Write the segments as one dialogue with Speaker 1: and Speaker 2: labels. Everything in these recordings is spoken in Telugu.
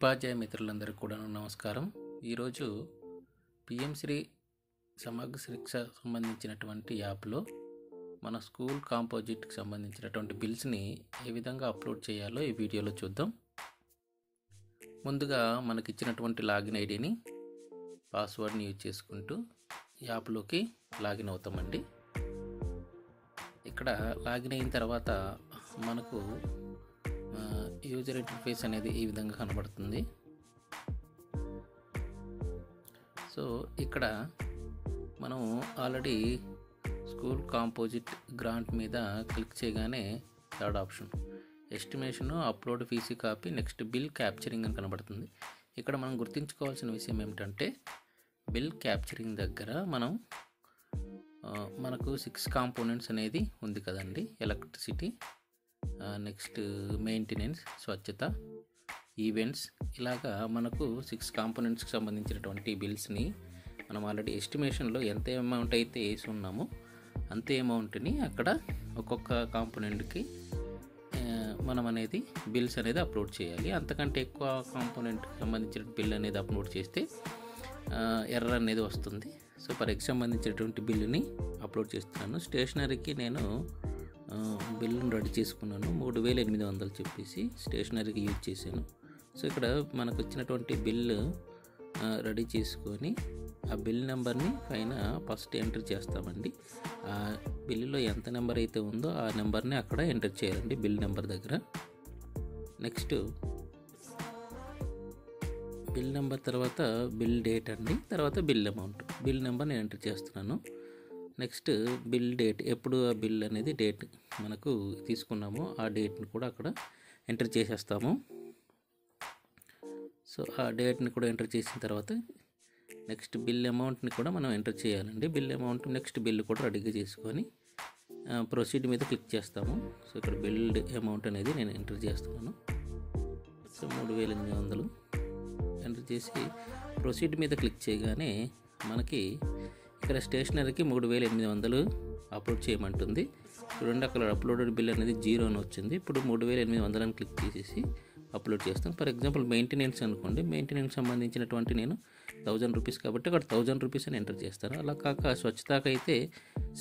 Speaker 1: ఉపాధ్యాయ మిత్రులందరికీ కూడా నమస్కారం. ఈరోజు పిఎం శ్రీ సమగ్ర శిక్ష సంబంధించినటువంటి యాప్లో మన స్కూల్ కాంపోజిట్కి సంబంధించినటువంటి బిల్స్ని ఏ విధంగా అప్లోడ్ చేయాలో ఈ వీడియోలో చూద్దాం. ముందుగా మనకి ఇచ్చినటువంటి లాగిన్ ఐడిని పాస్వర్డ్ని యూజ్ చేసుకుంటూ యాప్లోకి లాగిన్ అవుతామండి. ఇక్కడ లాగిన్ అయిన తర్వాత మనకు యూజర్ ఇంటర్ఫేస్ అనేది ఈ విధంగా కనబడుతుంది. సో ఇక్కడ మనం ఆల్రెడీ స్కూల్ కాంపోజిట్ గ్రాంట్ మీద క్లిక్ చేయగానే third option estimation, upload Fiji copy, next bill capturing అని కనబడుతుంది. ఇక్కడ మనం గుర్తుంచుకోవాల్సిన విషయం ఏమిటంటే బిల్ క్యాప్చరింగ్ దగ్గర మనకు 6 కాంపోనెంట్స్ అనేది ఉంది కదండి. ఎలక్ట్రిసిటీ, నెక్స్ట్ మెయింటెనెన్స్, స్వచ్ఛత, ఈవెంట్స్, ఇలాగా మనకు 6 కాంపోనెంట్స్కి సంబంధించినటువంటి బిల్స్ని మనం ఆల్రెడీ ఎస్టిమేషన్లో ఎంత అమౌంట్ అయితే వేసి ఉన్నామో అంతే అమౌంట్ని అక్కడ ఒక్కొక్క కాంపోనెంట్కి మనం అనేది బిల్స్ అనేది అప్లోడ్ చేయాలి. అంతకంటే ఎక్కువ కాంపోనెంట్కి సంబంధించిన బిల్ అనేది అప్లోడ్ చేస్తే ఎర్రర్ అనేది వస్తుంది. సో ఫర్ ఎగ్జాంపుల్ సంబంధించినటువంటి బిల్లుని అప్లోడ్ చేస్తున్నాను. స్టేషనరీకి నేను బిల్లును రెడీ చేసుకున్నాను. 3800 చెప్పేసి స్టేషనరీకి యూజ్ చేశాను. సో ఇక్కడ మనకు వచ్చినటువంటి బిల్లు రెడీ చేసుకొని ఆ బిల్ నెంబర్ని పైన ఫస్ట్ ఎంటర్ చేస్తామండి. ఆ బిల్లులో ఎంత నెంబర్ అయితే ఉందో ఆ నెంబర్ని అక్కడ ఎంటర్ చేయాలండి బిల్ నెంబర్ దగ్గర. నెక్స్ట్ బిల్ నెంబర్ తర్వాత బిల్ డేట్ అండి, తర్వాత బిల్ అమౌంట్. బిల్ నెంబర్ నేను ఎంటర్ చేస్తున్నాను. నెక్స్ట్ బిల్ డేట్, ఎప్పుడు ఆ బిల్ అనేది డేట్ మనకు తీసుకున్నామో ఆ డేట్ని కూడా అక్కడ ఎంటర్ చేసేస్తాము. సో ఆ డేట్ని కూడా ఎంటర్ చేసిన తర్వాత నెక్స్ట్ బిల్ అమౌంట్ని కూడా మనం ఎంటర్ చేయాలండి. బిల్ అమౌంట్ నెక్స్ట్ బిల్ కూడా రెడీగా చేసుకొని ప్రొసీడ్ మీద క్లిక్ చేస్తాము. సో ఇక్కడ బిల్ అమౌంట్ అనేది నేను ఎంటర్ చేస్తున్నాను. సో 3800 ఎంటర్ చేసి ప్రొసీడ్ మీద క్లిక్ చేయగానే మనకి ఇక్కడ స్టేషనరీకి 3800 అప్లోడ్ చేయమంటుంది. చూడండి, అక్కడ అప్లోడెడ్ బిల్ అనేది 0 అని వచ్చింది. ఇప్పుడు 3800 అని క్లిక్ చేసేసి అప్లోడ్ చేస్తాం. ఫర్ ఎగ్జాంపుల్ మెయింటెనెన్స్ అనుకోండి, మెయింటెనెన్స్ సంబంధించినటువంటి నేను 1000 రూపీస్ కాబట్టి అక్కడ 1000 రూపీస్ అని ఎంటర్ చేస్తాను. అలా కాక స్వచ్ఛతకి అయితే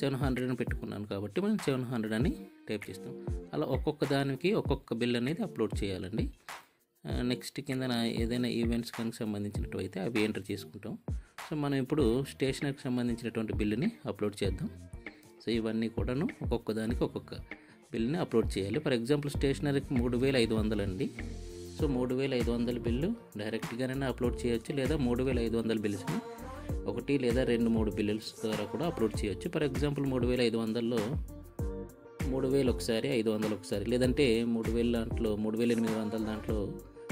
Speaker 1: 700 అని పెట్టుకున్నాను కాబట్టి మనం 700 అని టైప్ చేస్తాం. అలా ఒక్కొక్క దానికి ఒక్కొక్క బిల్ అనేది అప్లోడ్ చేయాలండి. నెక్స్ట్ కింద ఏదైనా ఈవెంట్స్ కనుక సంబంధించినట్టు అయితే అవి ఎంటర్ చేసుకుంటాం. సో మనం ఇప్పుడు స్టేషనరీకి సంబంధించినటువంటి బిల్లుని అప్లోడ్ చేద్దాం. సో ఇవన్నీ కూడాను ఒక్కొక్క దానికి ఒక్కొక్క బిల్లుని అప్లోడ్ చేయాలి. ఫర్ ఎగ్జాంపుల్ స్టేషనరీకి 3500 అండి. సో 3500 బిల్లు డైరెక్ట్గానే అప్లోడ్ చేయొచ్చు, లేదా 3500 బిల్స్ని 1 లేదా 2-3 బిల్లుస్ ద్వారా కూడా అప్లోడ్ చేయొచ్చు. ఫర్ ఎగ్జాంపుల్ 3500లో 3000 ఒకసారి, 500 ఒకసారి, లేదంటే 3000 దాంట్లో 3800 దాంట్లో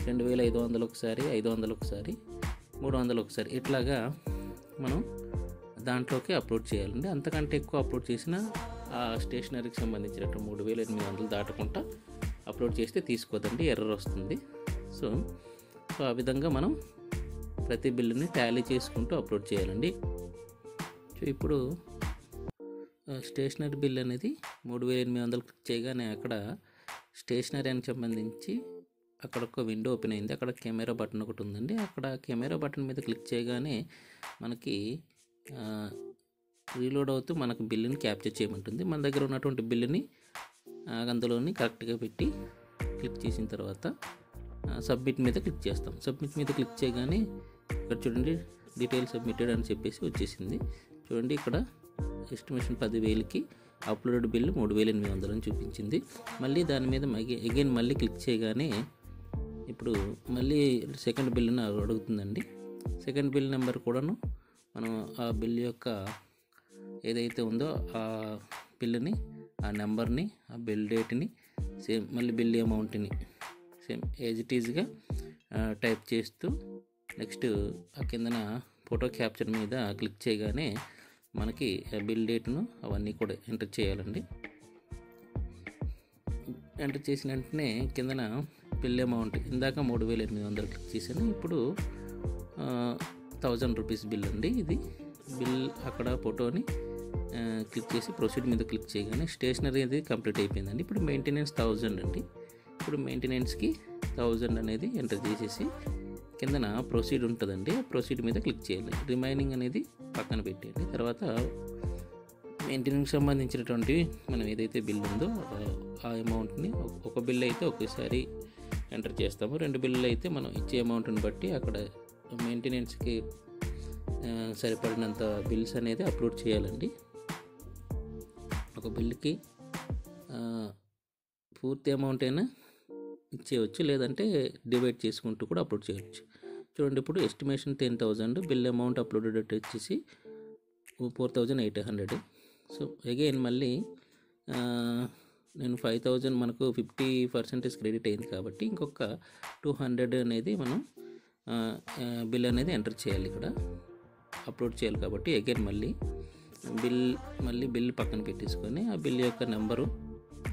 Speaker 1: 2500 ఒకసారి, 500 ఒకసారి, 300 ఒకసారి, ఇట్లాగా మనం దాంట్లోకి అప్లోడ్ చేయాలండి. అంతకంటే ఎక్కువ అప్లోడ్ చేసిన ఆ స్టేషనరీకి సంబంధించినట్టు 3800 దాటకుండా అప్లోడ్ చేస్తే తీసుకోదండి, ఎర్రర్ వస్తుంది. సో ఆ విధంగా మనం ప్రతి బిల్లుని టాలీ చేసుకుంటూ అప్లోడ్ చేయాలండి. సో ఇప్పుడు స్టేషనరీ బిల్ అనేది 3800 క్లిక్ చేయగానే అక్కడ స్టేషనరీకి సంబంధించి అక్కడ ఒక విండో ఓపెన్ అయింది. అక్కడ కెమెరా బటన్ ఒకటి ఉందండి. అక్కడ కెమెరా బటన్ మీద క్లిక్ చేయగానే మనకి రీలోడ్ అవుతూ మనకు బిల్లుని క్యాప్చర్ చేయమంటుంది. మన దగ్గర ఉన్నటువంటి బిల్లుని అందులోని కరెక్ట్గా పెట్టి క్లిక్ చేసిన తర్వాత సబ్మిట్ మీద క్లిక్ చేస్తాం. సబ్మిట్ మీద క్లిక్ చేయగానే ఇక్కడ చూడండి డీటెయిల్ సబ్మిటెడ్ అని చెప్పేసి వచ్చేసింది. చూడండి, ఇక్కడ ఎస్టిమేషన్ 10,000కి అప్లోడ్ బిల్లు 3800 అని చూపించింది. మళ్ళీ దాని మీద అగైన్ మళ్ళీ క్లిక్ చేయగానే ఇప్పుడు మళ్ళీ సెకండ్ బిల్లుని అడుగుతుందండి. సెకండ్ బిల్ నెంబర్ కూడాను మనం ఆ బిల్ యొక్క ఏదైతే ఉందో ఆ బిల్లుని, ఆ నెంబర్ని, ఆ బిల్ డేట్ని, సేమ్ మళ్ళీ బిల్ అమౌంట్ని సేమ్ యాజ్ ఇట్ ఈజ్గా టైప్ చేస్తూ నెక్స్ట్ ఆ కిందన ఫోటో క్యాప్చర్ మీద క్లిక్ చేయగానే మనకి బిల్ డేట్ను అవన్నీ కూడా ఎంటర్ చేయాలండి. ఎంటర్ చేసిన వెంటనే కిందన బిల్ అమౌంట్ ఇందాక 3800 క్లిక్ చేశాను. ఇప్పుడు 1000 రూపీస్ బిల్ అండి. ఇది బిల్ అక్కడ ఫోటోని క్లిక్ చేసి ప్రొసీడ్ మీద క్లిక్ చేయగానే స్టేషనరీ అనేది కంప్లీట్ అయిపోయిందండి. ఇప్పుడు మెయింటెనెన్స్ 1000 అండి. ఇప్పుడు మెయింటెనెన్స్కి 1000 అనేది ఎంటర్ చేసేసి కిందన ప్రొసీడ్ ఉంటుందండి, ఆ ప్రొసీడ్ మీద క్లిక్ చేయాలి. రిమైనింగ్ అనేది పక్కన పెట్టేయండి. తర్వాత మెయింటెనెన్స్కి సంబంధించినటువంటి మనం ఏదైతే బిల్ ఉందో ఆ అమౌంట్ని ఒక బిల్ అయితే ఒకేసారి ఎంటర్ చేస్తాము. 2 బిల్లులు అయితే మనం ఇచ్చే అమౌంట్ని బట్టి అక్కడ మెయింటెనెన్స్కి సరిపడినంత బిల్స్ అనేది అప్లోడ్ చేయాలండి. ఒక బిల్లుకి పూర్తి అమౌంట్ అయినా ఇచ్చేయచ్చు, లేదంటే డివైడ్ చేసుకుంటూ కూడా అప్లోడ్ చేయవచ్చు. చూడండి, ఇప్పుడు ఎస్టిమేషన్ 10,000, బిల్ అమౌంట్ అప్లోడెడ్ వచ్చేసి 4,800. సో అగైన్ మళ్ళీ నేను 5,000 మనకు 50% క్రెడిట్ అయింది కాబట్టి ఇంకొక 200 అనేది మనం బిల్ అనేది ఎంటర్ చేయాలి, ఇక్కడ అప్లోడ్ చేయాలి. కాబట్టి అగైన్ మళ్ళీ బిల్ పక్కన పెట్టేసుకొని ఆ బిల్ యొక్క నెంబరు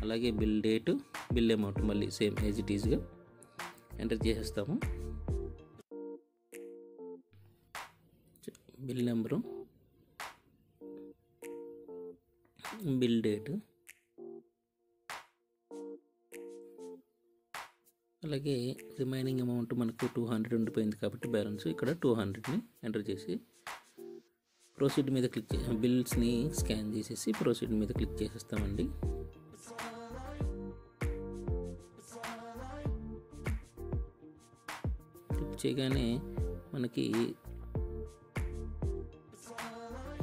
Speaker 1: అలాగే బిల్ డేటు బిల్ అమౌంట్ మళ్ళీ సేమ్ యాజ్ ఇట్ ఈజ్గా ఎంటర్ చేసేస్తాము. బిల్ నెంబరు, బిల్ డేటు అలాగే రిమైనింగ్ అమౌంట్ మనకు 200 ఉండిపోయింది కాబట్టి బ్యాలెన్స్ ఇక్కడ 200ని ఎంటర్ చేసి ప్రొసీడ్ మీద క్లిక్ బిల్స్ని స్కాన్ చేసేసి ప్రొసీడ్ మీద క్లిక్ చేసేస్తామండి. క్లిక్ చేయగానే మనకి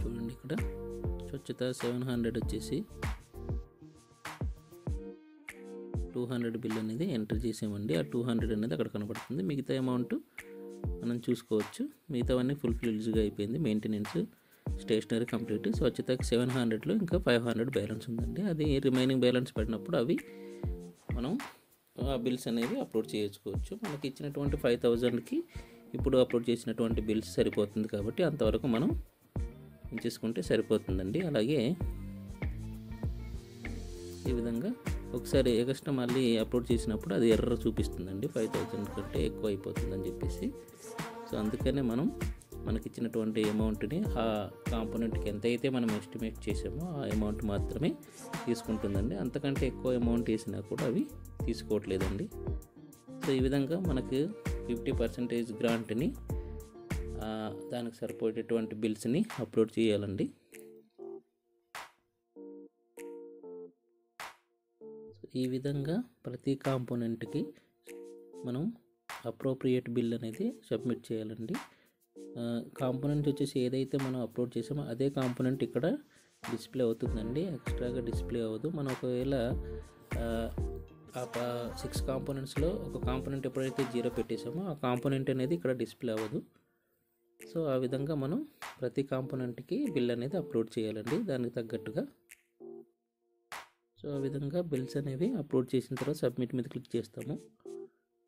Speaker 1: చూడండి, ఇక్కడ స్వచ్ఛత 700 వచ్చేసి 200 బిల్ అనేది ఎంటర్ చేసామండి. ఆ 200 అనేది అక్కడ కనబడుతుంది. మిగతా అమౌంట్ మనం చూసుకోవచ్చు. మిగతావన్నీ ఫుల్ఫిల్డ్గా అయిపోయింది. Maintenance, stationery complete. స్వచ్ఛతకి 700లో ఇంకా 500 బ్యాలెన్స్ ఉందండి. అది రిమైనింగ్ బ్యాలెన్స్ పడినప్పుడు అవి మనం ఆ బిల్స్ అనేవి అప్లోడ్ చేసుకోవచ్చు. మనకి ఇచ్చినటువంటి 5,000కి ఇప్పుడు అప్లోడ్ చేసినటువంటి బిల్స్ సరిపోతుంది కాబట్టి అంతవరకు మనం ఉంచేసుకుంటే సరిపోతుందండి. అలాగే ఈ విధంగా ఒకసారి ఎక్స్ట్రా మళ్ళీ అప్లోడ్ చేసినప్పుడు అది ఎర్రర్ చూపిస్తుందండి, 5,000 కంటే ఎక్కువ అయిపోతుందని చెప్పేసి. సో అందుకనే మనకి ఇచ్చినటువంటి అమౌంట్ని ఆ కాంపోనెంట్కి ఎంత అయితే మనం ఎస్టిమేట్ చేసామో ఆ అమౌంట్ మాత్రమే తీసుకుంటుందండి. అంతకంటే ఎక్కువ అమౌంట్ వేసినా కూడా అవి తీసుకోవట్లేదండి. సో ఈ విధంగా మనకు 50% గ్రాంట్ని దానికి సరిపోయేటటువంటి బిల్స్ని అప్లోడ్ చేయాలండి. ఈ విధంగా ప్రతి కాంపోనెంట్కి మనం అప్రోప్రియేట్ బిల్ అనేది సబ్మిట్ చేయాలండి. కాంపోనెంట్ వచ్చేసి ఏదైతే మనం అప్లోడ్ చేసామో అదే కాంపోనెంట్ ఇక్కడ డిస్ప్లే అవుతుందండి, ఎక్స్ట్రాగా డిస్ప్లే అవ్వదు. మనం ఒకవేళ 6 కాంపోనెంట్స్లో ఒక కాంపోనెంట్ ఎప్పుడైతే 0 పెట్టేసామో ఆ కాంపోనెంట్ అనేది ఇక్కడ డిస్ప్లే అవ్వదు. సో ఆ విధంగా మనం ప్రతి కాంపోనెంట్కి బిల్ అనేది అప్లోడ్ చేయాలండి దానికి తగ్గట్టుగా. సో ఆ విధంగా బిల్స్ అనేవి అప్లోడ్ చేసిన తర్వాత సబ్మిట్ మీద క్లిక్ చేస్తాము.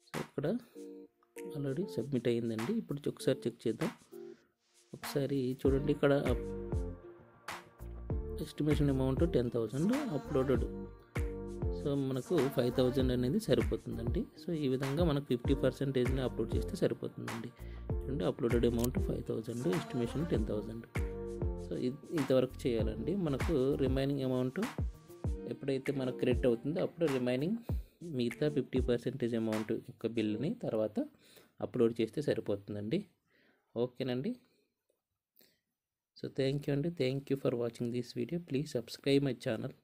Speaker 1: సో ఇక్కడ ఆల్రెడీ సబ్మిట్ అయ్యిందండి. ఇప్పుడు ఒకసారి చెక్ చేద్దాం. ఒకసారి చూడండి, ఇక్కడ ఎస్టిమేషన్ అమౌంట్ 10,000 అప్లోడెడ్. సో మనకు 5,000 అనేది సరిపోతుందండి. సో ఈ విధంగా మనకు 50%ని అప్లోడ్ చేస్తే సరిపోతుందండి. చూడండి, అప్లోడెడ్ అమౌంట్ 5,000, ఎస్టిమేషన్ 10,000. సో ఇంతవరకు చేయాలండి. మనకు రిమైనింగ్ అమౌంట్ ఎప్పుడైతే మనకు క్రెడిట్ అవుతుందో అప్పుడు రిమైనింగ్ మిగతా 50% అమౌంట్ యొక్క బిల్ని తర్వాత అప్లోడ్ చేస్తే సరిపోతుందండి. ఓకేనండి. సో థ్యాంక్ యూ అండి. Thank you for watching this video. Please subscribe my channel.